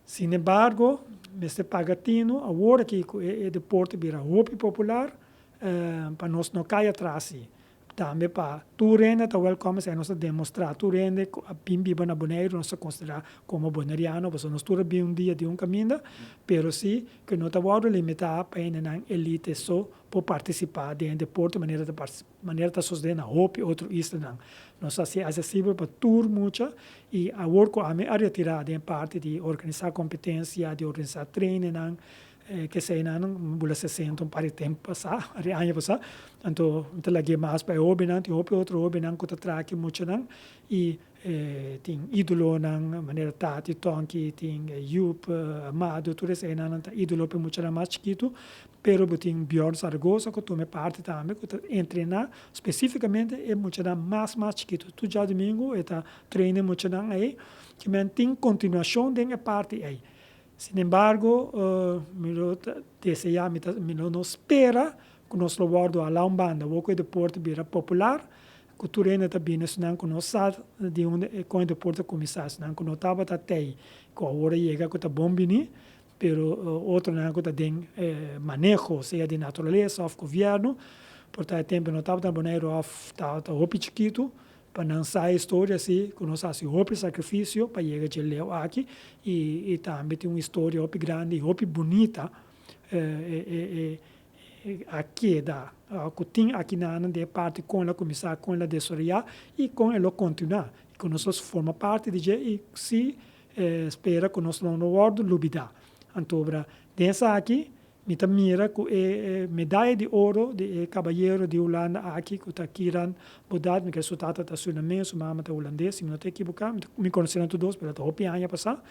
Sin embargo, este pagatino, agora que o deporte vira hobby popular, para nós não cair atrás. Também para tu rende, tá welcome, se nós demonstrar tu rende, a pimbiba na boneiro, nós considerar como boneriano, porque nós tudo bem dia de caminho, pero sim, que não tá vado limitar para a elite só por participar de deporte, maneira de suceder na hobby, outro isso não. Nós assim acessível para tudo muito, e a work a retirar de parte de organizar competência, de organizar treino, que sei não bula 60 para tempo passar ano passar então lagi mais para hobby não tem outro hobby não que traque muito não e tem ídolo não maneira tati tonki tem Yup Amado tudo isso não ídolo para muito mais chiquito pero tem Bjorn Sargosa que tome parte também que entrenar especificamente é muito mais chiquito tu já domingo está treina muito não aí que mantém continuação da parte aí. Sin embargo, não espera que nós guardo a lá banda, o que o deporte vira popular, que tu ainda também não que nós sabe de onde com o deporte começar, não que nós estava até que agora chega que tá bom bem, pero outro não que tem manejo, seja de natureza ou governo, por tal tempo não estava bom tá hopi chiquito, para lançar a história assim, que nós fazemos o sacrifício para chegar de Leo aqui e também tem uma história muito grande, muito bonita aqui da que tem aqui na de parte com a começar com a tesouraria e com ela continuar, que nós forma parte de e se espera que nós não guardo lubida. Então, dessa aqui me mira que medalha de ouro de cavalheiro de Holanda aqui que está Kiran Bodat me que resultado está sua mãe sua mama está holandês se não te equivocar me conheceram todos pela hopi ano passado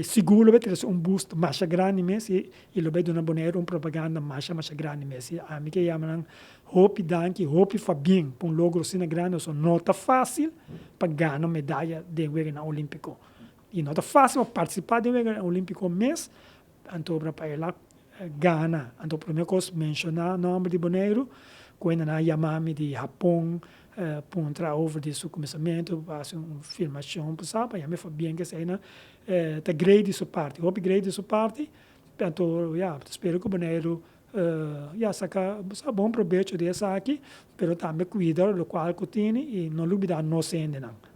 seguro que é boost mais grande mesmo e lo vedo na boneiro propaganda mais grande mesmo a mim que chamam hopi danke hopi fa bem para logro assim grande só não está fácil para ganhar medalha de na olímpico e não está fácil para participar de olímpico mês então para ela Ghana, então primeiro coisa mencionar o nome de Boneiro, quando na Yamami de Japão, para entrar over de seu começamento, fazer uma filmação, sabe? E me foi bem que seja tá grande sua parte, upgrade sua parte, então espero que o Boneiro saca bom proveito dessa aqui, pero também cuidar do qual que tem e não olvidar não sendo não.